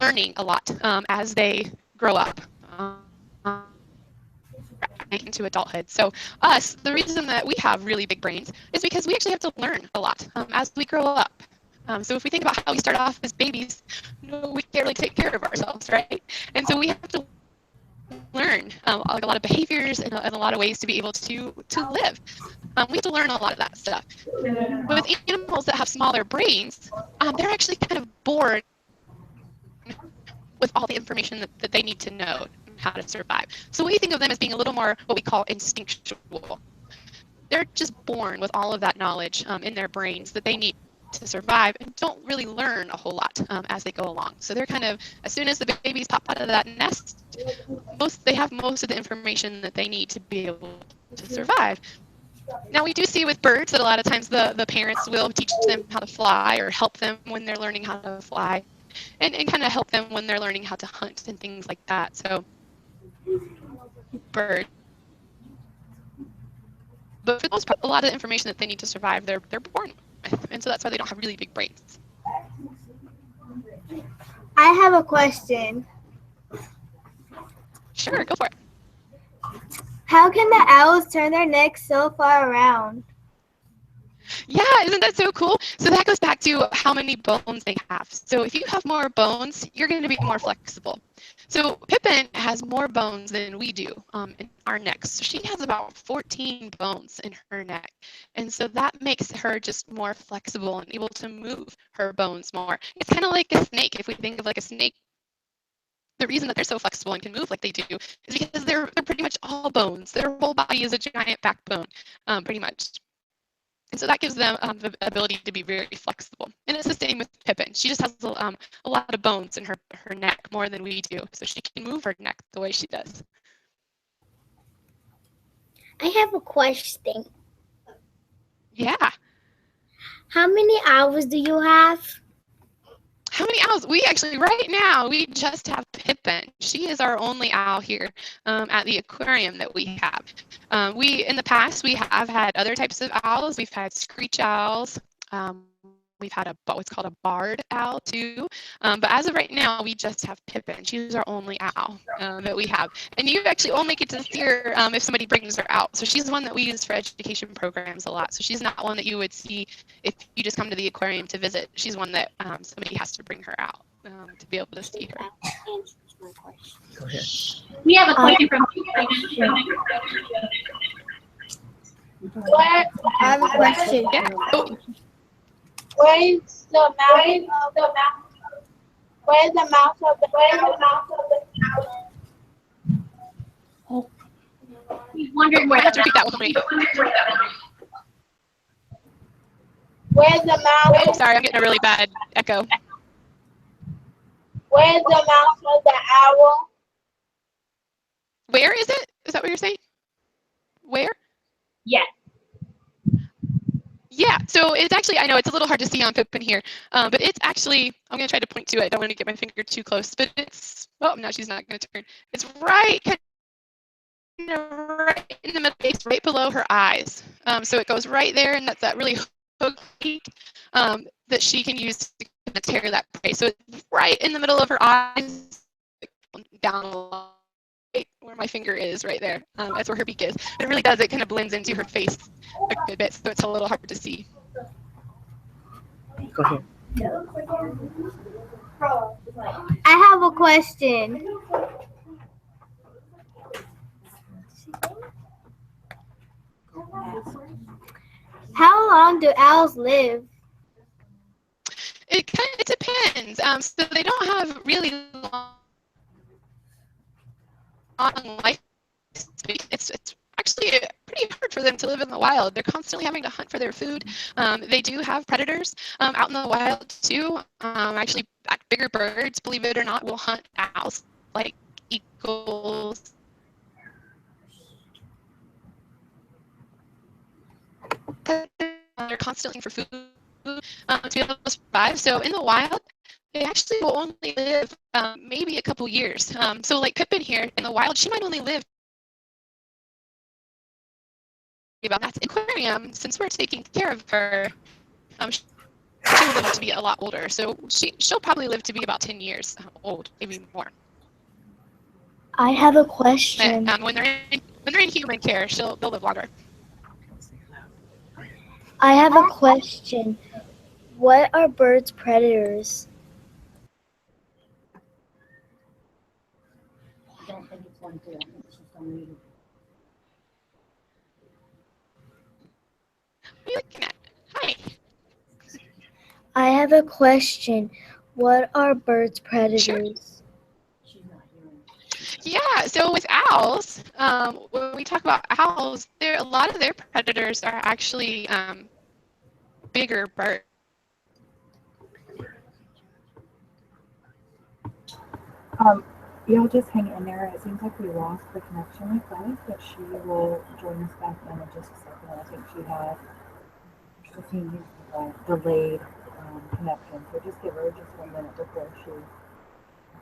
learning a lot as they grow up into adulthood. So us, the reason that we have really big brains is because we actually have to learn a lot as we grow up. So if we think about how we start off as babies, we can't really take care of ourselves, right? And so we have to learn like a lot of behaviors and a lot of ways to be able to live. We have to learn a lot of that stuff. With animals that have smaller brains, they're actually kind of born with all the information that they need to know how to survive. So we think of them as being a little more what we call instinctual. They're just born with all of that knowledge in their brains that they need to survive and don't really learn a whole lot as they go along. So they're kind of, as soon as the babies pop out of that nest, they have most of the information that they need to be able to survive. Now we do see with birds that a lot of times the parents will teach them how to fly or help them when they're learning how to fly and kind of help them when they're learning how to hunt and things like that. So bird. But for the most part, a lot of the information that they need to survive, they're born with. And so that's why they don't have really big brains. I have a question. Sure, go for it. How can the owls turn their necks so far around? Yeah, isn't that so cool? So that goes back to how many bones they have. So if you have more bones, you're going to be more flexible. So Pippin has more bones than we do in our necks. So she has about 14 bones in her neck. And so that makes her just more flexible and able to move her bones more. It's kind of like a snake. If we think of like a snake, the reason that they're so flexible and can move like they do is because they're pretty much all bones. Their whole body is a giant backbone, pretty much. And so that gives them the ability to be very flexible. And it's the same with Pippin. She just has a lot of bones in her neck more than we do. So she can move her neck the way she does. I have a question. Yeah. How many owls do you have? How many owls? We actually, right now, we just have Pippin. She is our only owl here at the aquarium that we have. In the past, we have had other types of owls. We've had screech owls. We've had what's called a barred owl too. But as of right now, we just have Pippin. She's our only owl that we have. And you actually only get to see her if somebody brings her out. So she's one that we use for education programs a lot. So she's not one that you would see if you just come to the aquarium to visit. She's one that somebody has to bring her out to be able to see her. Go ahead. We have a question from What? I have a question. Yeah. Oh, Where's the mouth? Where's the mouth of the? He's wondering where I have to repeat that one for me. Where's the mouth? Oh, sorry, I'm getting a really bad echo. Where's the mouth of the owl? Where is it? Is that what you're saying? Where? Yes. Yeah, so it's actually, I know it's a little hard to see on Pippin here, but it's actually, I'm going to try to point to it. I don't want to get my finger too close, but it's, oh, no, she's not going to turn. It's right in the middle, it's right below her eyes. So it goes right there, and that's that really hook beak that she can use to tear that prey. So it's right in the middle of her eyes, down a lot. Right where my finger is right there. That's where her beak is. It really does. It kind of blends into her face a good bit, so it's a little hard to see. Go ahead. I have a question. How long do owls live? It depends. So they don't have really long life. It's actually pretty hard for them to live in the wild. They're constantly having to hunt for their food. They do have predators out in the wild too. Actually, bigger birds, believe it or not, will hunt owls like eagles. They're constantly for food to be able to survive. So in the wild, they actually will only live maybe a couple years. So like Pippin here in the wild, she might only live about that. Aquarium, since we're taking care of her, she'll live to be a lot older. So she'll probably live to be about 10 years old, maybe more. I have a question. But, when they're in human care, they'll live longer. I have a question. What are birds' predators? I don't think it's one too. I think it's just on me. What are you looking at? Hi. I have a question. What are birds' predators? She's not hearing. Yeah, so with owls, when we talk about owls, a lot of their predators are actually bigger birds. Y'all just hang in there. It seems like we lost the connection with Beth, but she will join us back in just a second. I think she had a delayed connection. So just give her just 1 minute before she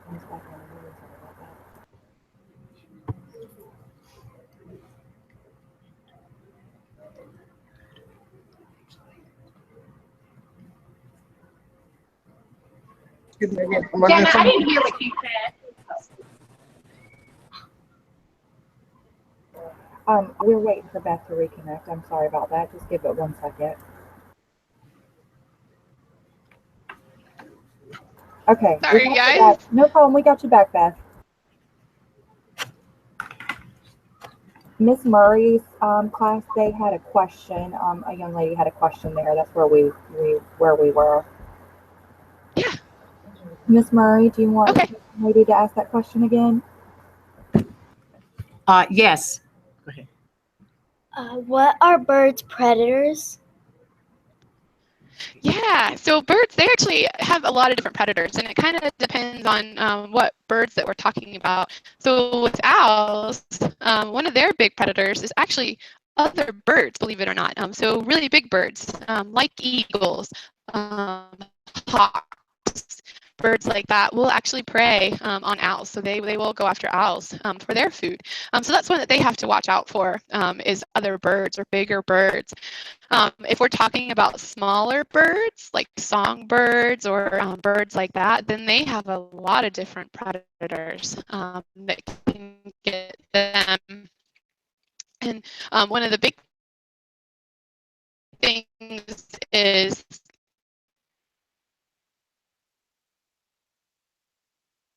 comes back in. I'm really sorry about that. Jenna, I didn't hear what you said. We're waiting for Beth to reconnect. I'm sorry about that. Just give it 1 second. Okay. Sorry, guys. No problem. We got you back, Beth. Miss Murray's class, they had a question. A young lady had a question there. That's where we were. Yeah. Miss Murray, do you want Okay. the lady to ask that question again? Yes. Go ahead. What are birds' predators? Yeah, so birds, they actually have a lot of different predators, and it kind of depends on what birds that we're talking about. So with owls, one of their big predators is actually other birds, believe it or not. So really big birds, like eagles, hawks, birds like that will actually prey on owls. So they will go after owls for their food. So that's one that they have to watch out for is other birds or bigger birds. If we're talking about smaller birds, like songbirds or birds like that, then they have a lot of different predators that can get them. And one of the big things is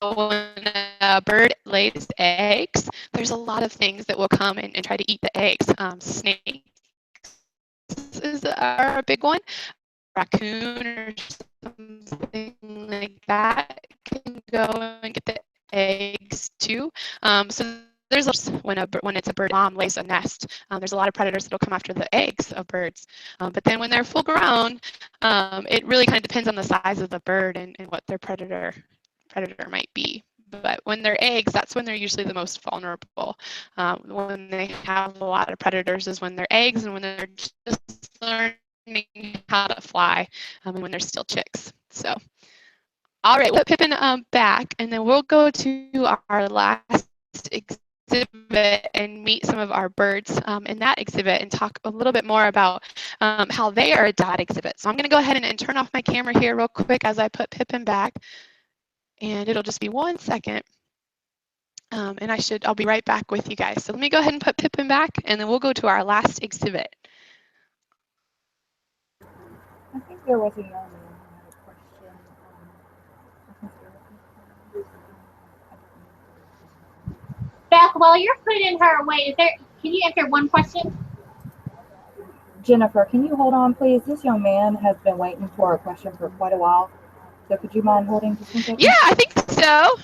when a bird lays eggs, there's a lot of things that will come and try to eat the eggs. Snakes are a big one. Raccoon or something like that can go and get the eggs too. So there's when it's a bird mom lays a nest, there's a lot of predators that will come after the eggs of birds. But then when they're full grown, it really kind of depends on the size of the bird and what their predator might be. But when they're eggs, that's when they're usually the most vulnerable. When they have a lot of predators is when they're eggs and when they're just learning how to fly and when they're still chicks. So, all right, we'll put Pippin back, and then we'll go to our last exhibit and meet some of our birds in that exhibit and talk a little bit more about how they are a dot exhibit. So I'm going to go ahead and turn off my camera here real quick as I put Pippin back. And it'll just be 1 second. And I'll be right back with you guys. So let me go ahead and put Pippin back, and then we'll go to our last exhibit. I think there was a young man who had a question. Beth, while you're putting her away, can you answer one question? Jennifer, can you hold on, please? This young man has been waiting for a question for quite a while. So could you mind holding just 1 second? Yeah, I think so.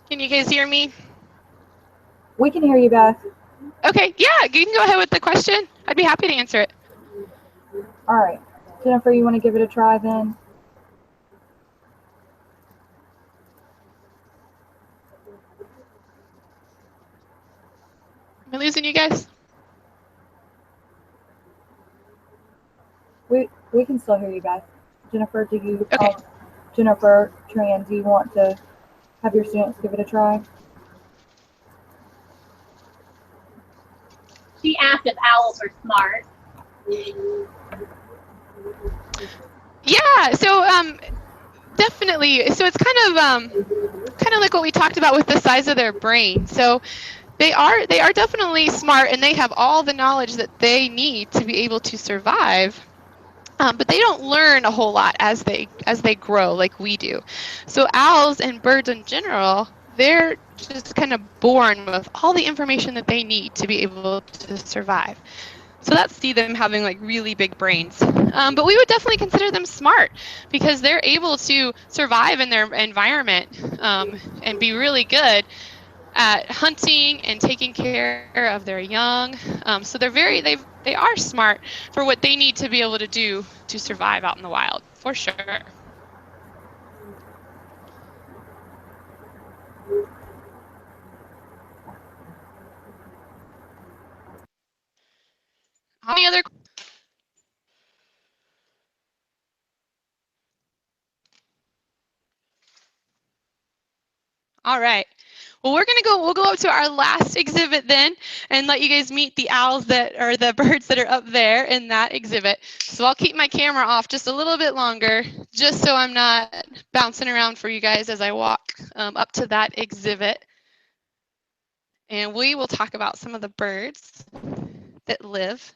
Can you guys hear me? We can hear you, Beth. Okay, yeah, you can go ahead with the question. I'd be happy to answer it. All right. Jennifer, you want to give it a try then? Am I losing you guys? We can still hear you guys. Jennifer, Okay. Jennifer Tran, do you want to have your students give it a try? She asked if owls are smart. Yeah, so definitely. So it's kind of like what we talked about with the size of their brain. So they are definitely smart, and they have all the knowledge that they need to be able to survive. But they don't learn a whole lot as they grow like we do. So owls and birds in general, they're just kind of born with all the information that they need to be able to survive. So that's see them having like really big brains. But we would definitely consider them smart because they're able to survive in their environment and be really good at hunting and taking care of their young. So they are smart for what they need to be able to do to survive out in the wild, for sure. Any other? All right. Well, we'll go up to our last exhibit then and let you guys meet the owls that are the birds that are up there in that exhibit. So I'll keep my camera off just a little bit longer, just so I'm not bouncing around for you guys as I walk up to that exhibit. And we will talk about some of the birds that live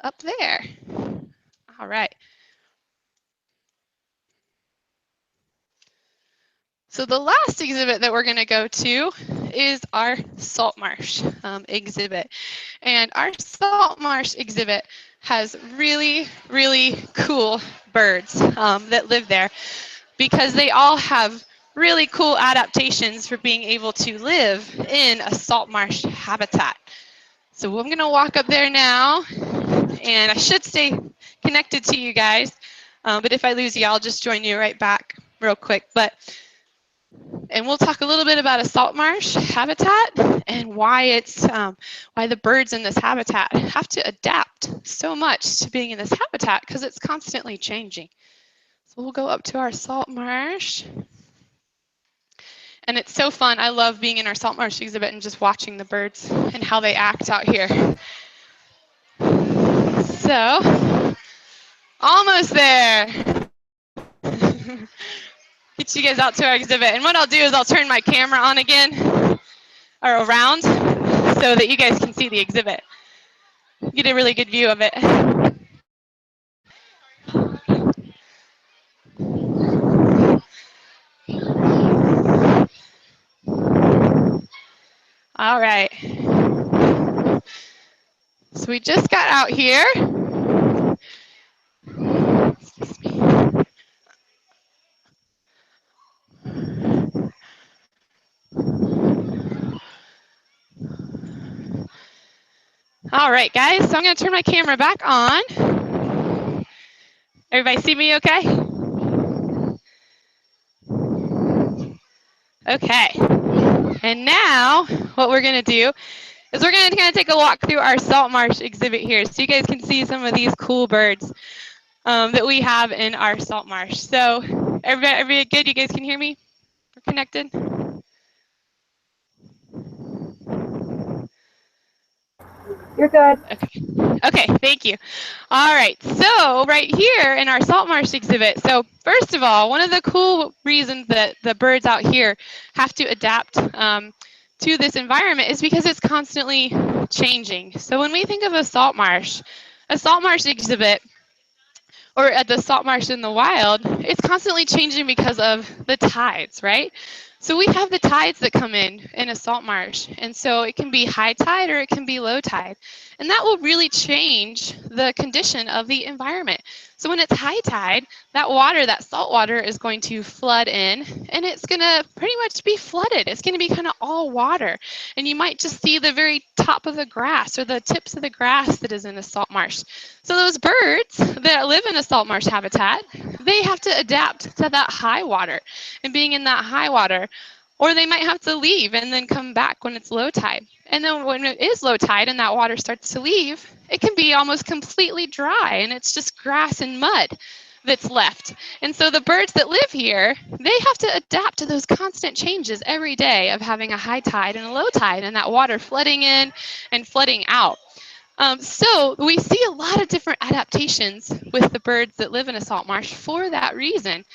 up there. All right. So the last exhibit that we're going to go to is our salt marsh exhibit. And our salt marsh exhibit has really, really cool birds that live there because they all have really cool adaptations for being able to live in a salt marsh habitat. So I'm gonna walk up there now, and I should stay connected to you guys, but if I lose you, I'll just join you right back real quick. And we'll talk a little bit about a salt marsh habitat and why why the birds in this habitat have to adapt so much to being in this habitat because it's constantly changing. So we'll go up to our salt marsh. And it's so fun. I love being in our salt marsh exhibit and just watching the birds and how they act out here. So, almost there. Get you guys out to our exhibit. And what I'll do is I'll turn my camera on again, or around, so that you guys can see the exhibit. Get a really good view of it. All right. So we just got out here. Excuse me. All right, guys, so I'm going to turn my camera back on. Everybody see me okay? Okay. And now what we're going to do is we're going to kind of take a walk through our salt marsh exhibit here so you guys can see some of these cool birds that we have in our salt marsh. So everybody good? You guys can hear me? We're connected? You're good. Okay, thank you. All right, so right here in our salt marsh exhibit, so first of all, one of the cool reasons that the birds out here have to adapt to this environment is because it's constantly changing. So when we think of a salt marsh exhibit, or at the salt marsh in the wild, it's constantly changing because of the tides, right? So we have the tides that come in a salt marsh. And so it can be high tide or it can be low tide. And that will really change the condition of the environment. So when it's high tide, that water, that salt water is going to flood in and it's gonna pretty much be flooded. It's gonna be kind of all water. And you might just see the very top of the grass or the tips of the grass that is in a salt marsh. So those birds that live in a salt marsh habitat, they have to adapt to that high water and being in that high water, or they might have to leave and then come back when it's low tide. And then when it is low tide and that water starts to leave, it can be almost completely dry and it's just grass and mud that's left. And so the birds that live here, they have to adapt to those constant changes every day of having a high tide and a low tide and that water flooding in and flooding out. So we see a lot of different adaptations with the birds that live in a salt marsh for that reason.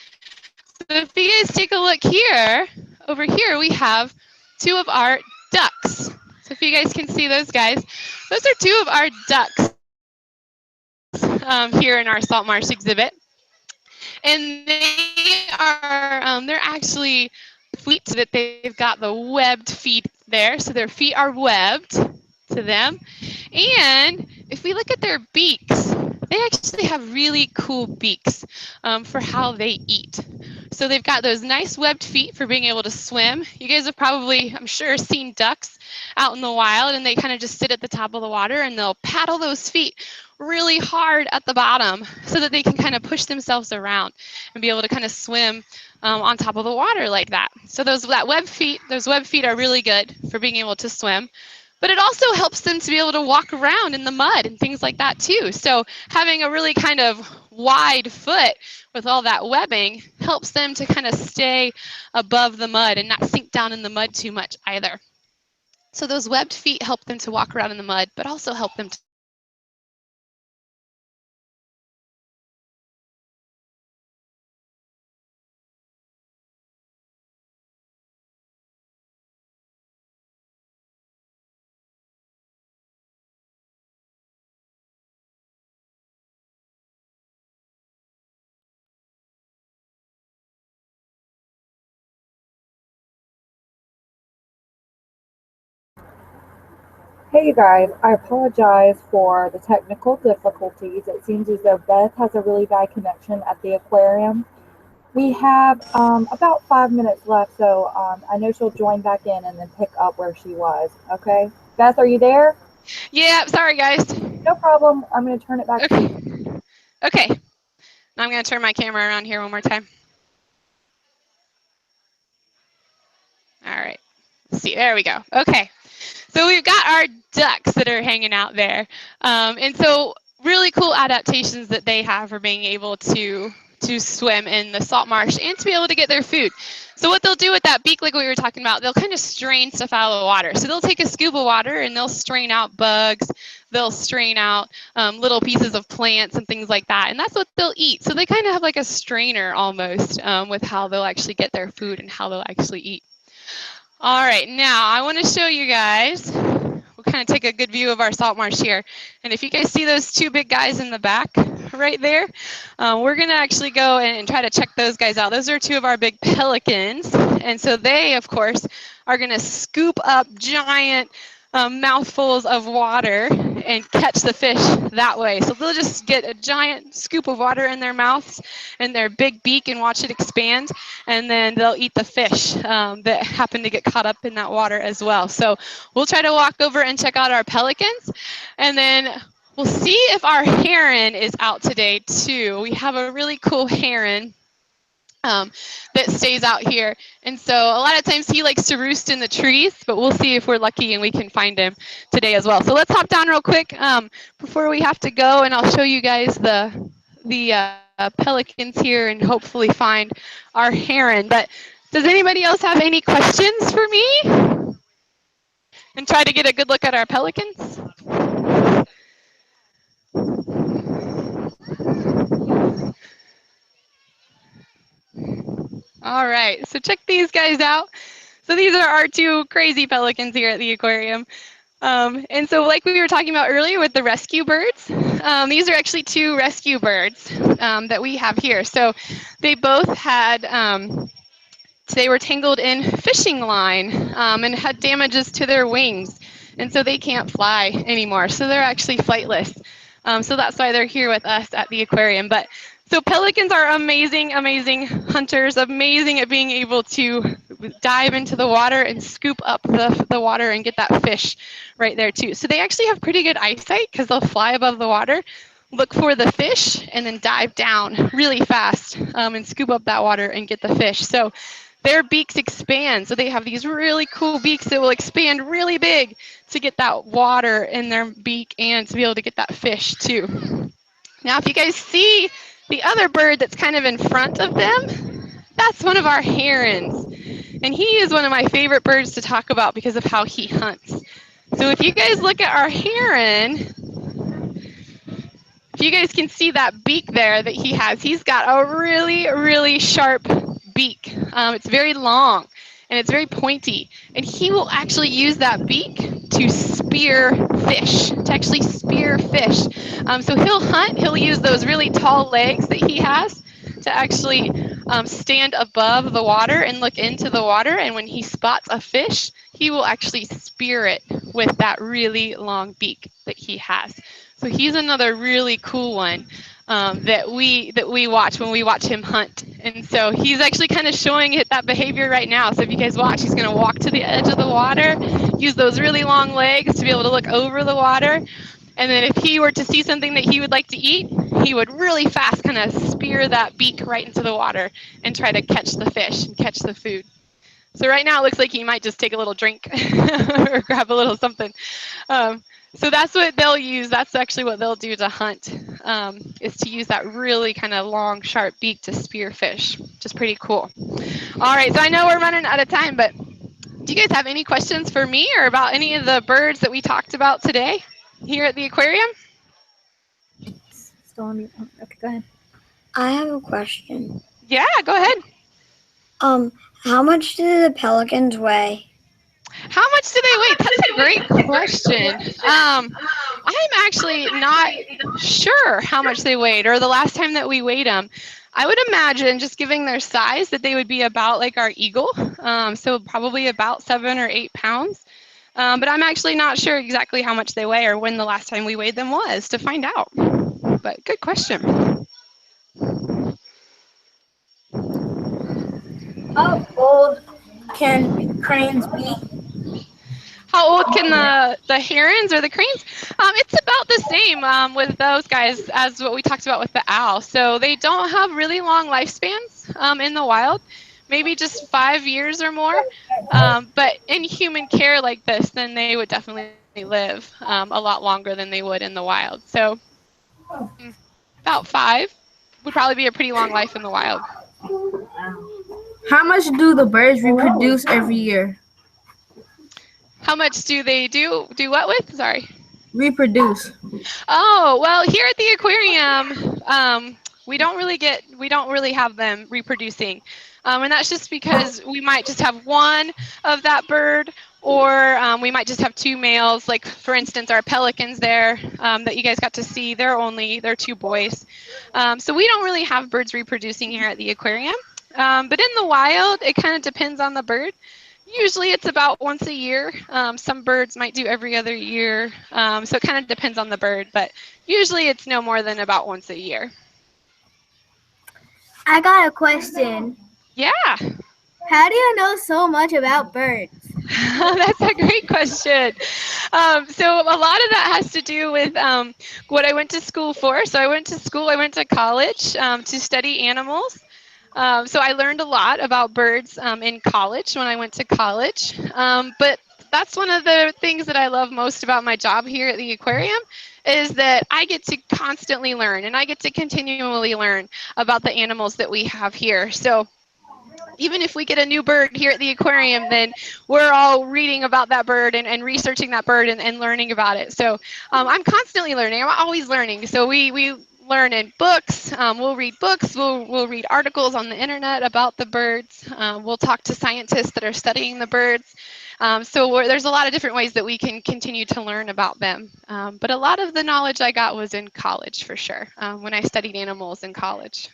So if you guys take a look here, over here we have two of our ducks. So if you guys can see those guys, those are two of our ducks here in our salt marsh exhibit. And they are, they're actually feet that they've got the webbed feet there. So their feet are webbed to them. And if we look at their beaks, they actually have really cool beaks for how they eat. So they've got those nice webbed feet for being able to swim. You guys have probably, I'm sure, seen ducks out in the wild and they kind of just sit at the top of the water and they'll paddle those feet really hard at the bottom so that they can kind of push themselves around and be able to kind of swim on top of the water like that. So those webbed feet are really good for being able to swim. But it also helps them to be able to walk around in the mud and things like that too. So having a really kind of wide foot with all that webbing helps them to kind of stay above the mud and not sink down in the mud too much either. So those webbed feet help them to walk around in the mud, but also help them to Hey you guys, I apologize for the technical difficulties. It seems as though Beth has a really bad connection at the aquarium. We have about 5 minutes left, so I know she'll join back in and then pick up where she was. Okay, Beth, are you there? Yeah, sorry guys. No problem. I'm going to turn it back to Okay. you. Okay. Now I'm going to turn my camera around here one more time. All right. Let's see. There we go. Okay. So we've got our ducks that are hanging out there. And so really cool adaptations that they have for being able to swim in the salt marsh and to be able to get their food. So what they'll do with that beak, like we were talking about, they'll kind of strain stuff out of the water. So they'll take a scoop of water and they'll strain out bugs. They'll strain out little pieces of plants and things like that. And that's what they'll eat. So they kind of have like a strainer almost with how they'll actually get their food and how they'll actually eat. All right, now I want to show you guys, we'll kind of take a good view of our salt marsh here. And if you guys see those two big guys in the back right there, we're going to actually go and try to check those guys out. Those are two of our big pelicans. And so they, of course, are going to scoop up giant mouthfuls of water and catch the fish that way. So they'll just get a giant scoop of water in their mouths and their big beak and watch it expand, and then they'll eat the fish that happen to get caught up in that water as well. So we'll try to walk over and check out our pelicans, and then we'll see if our heron is out today too. We have a really cool heron that stays out here. And so a lot of times he likes to roost in the trees, but we'll see if we're lucky and we can find him today as well. So let's hop down real quick before we have to go, and I'll show you guys the pelicans here and hopefully find our heron. But does anybody else have any questions for me? And try to get a good look at our pelicans? All right, so check these guys out. So these are our two crazy pelicans here at the aquarium. And so like we were talking about earlier with the rescue birds, these are actually two rescue birds that we have here. So they both had, they were tangled in fishing line and had damages to their wings. And so they can't fly anymore. So they're actually flightless. So that's why they're here with us at the aquarium. But so pelicans are amazing, amazing hunters, amazing at being able to dive into the water and scoop up the water and get that fish right there too. So they actually have pretty good eyesight because they'll fly above the water, look for the fish, and then dive down really fast and scoop up that water and get the fish. So their beaks expand. So they have these really cool beaks that will expand really big to get that water in their beak and to be able to get that fish too. Now, if you guys see the other bird that's kind of in front of them, that's one of our herons. And he is one of my favorite birds to talk about because of how he hunts. So if you guys look at our heron, if you guys can see that beak there that he has, he's got a really, really sharp beak. It's very long and it's very pointy. And he will actually use that beak to spear fish, to actually spear fish. So he'll hunt, he'll use those really tall legs that he has to actually stand above the water and look into the water. And when he spots a fish, he will actually spear it with that really long beak that he has. So he's another really cool one that we watch when we watch him hunt. And so he's actually kind of showing it that behavior right now. So if you guys watch, he's going to walk to the edge of the water, use those really long legs to be able to look over the water. And then if he were to see something that he would like to eat, he would really fast kind of spear that beak right into the water and try to catch the fish and catch the food. So right now it looks like he might just take a little drink or grab a little something. So that's what they'll use. That's actually what they'll do to hunt, is to use that really kind of long, sharp beak to spear fish, which is pretty cool. All right, so I know we're running out of time, but do you guys have any questions for me or about any of the birds that we talked about today here at the aquarium? Still on mute. Oh, okay, go ahead. I have a question. Yeah, go ahead. How much do the pelicans weigh? How much do they weigh? That's a great question. I'm actually not sure how much they weighed or the last time that we weighed them. I would imagine, just giving their size, that they would be about like our eagle, so probably about 7 or 8 pounds. But I'm actually not sure exactly how much they weigh or when the last time we weighed them was to find out. But good question. How old can cranes be? How old can the herons or the cranes? It's about the same with those guys as what we talked about with the owl. So they don't have really long lifespans in the wild, maybe just 5 years or more. But in human care like this, then they would definitely live a lot longer than they would in the wild. So about 5 would probably be a pretty long life in the wild. How much do the birds reproduce every year? How much do they do what with? Sorry. Reproduce. Oh, well, here at the aquarium, we don't really have them reproducing. And that's just because we might just have one of that bird, or we might just have 2 males. Like, for instance, our pelicans there that you guys got to see, they're 2 boys. So we don't really have birds reproducing here at the aquarium. But in the wild, it kind of depends on the bird. Usually it's about once a year. Some birds might do every other year. So it kind of depends on the bird, but usually it's no more than about once a year. I got a question. Yeah, How do you know so much about birds? that's a great question. So a lot of that has to do with what I went to school for. So I went to college to study animals. So I learned a lot about birds in college when I went to college. But that's one of the things that I love most about my job here at the aquarium is that I get to constantly learn and I get to continually learn about the animals that we have here. So even if we get a new bird here at the aquarium, then we're all reading about that bird and researching that bird and learning about it. So I'm constantly learning. I'm always learning. So we learn in books. We'll read books. We'll read articles on the internet about the birds. We'll talk to scientists that are studying the birds. So there's a lot of different ways that we can continue to learn about them. But a lot of the knowledge I got was in college for sure, when I studied animals in college.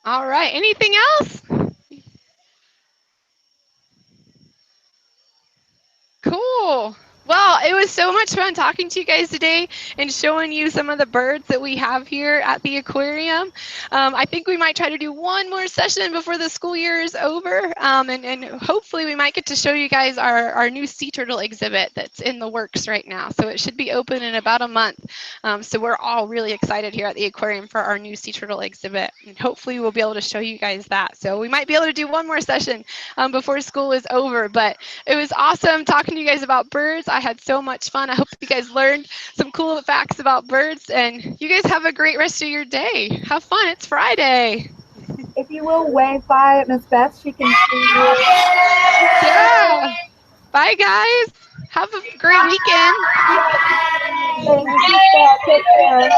All right, anything else? Cool. Well, it was so much fun talking to you guys today and showing you some of the birds that we have here at the aquarium. I think we might try to do one more session before the school year is over. And hopefully we might get to show you guys our new sea turtle exhibit that's in the works right now. So it should be open in about a month. So we're all really excited here at the aquarium for our new sea turtle exhibit. And hopefully we'll be able to show you guys that. So we might be able to do one more session before school is over. But it was awesome talking to you guys about birds. I had so much fun. I hope you guys learned some cool facts about birds, and you guys have a great rest of your day. Have fun. It's Friday. If you will wave by Miss Beth, she can see you. Yeah. Bye, guys. Have a great weekend. Thanks, Miss Beth. Take care.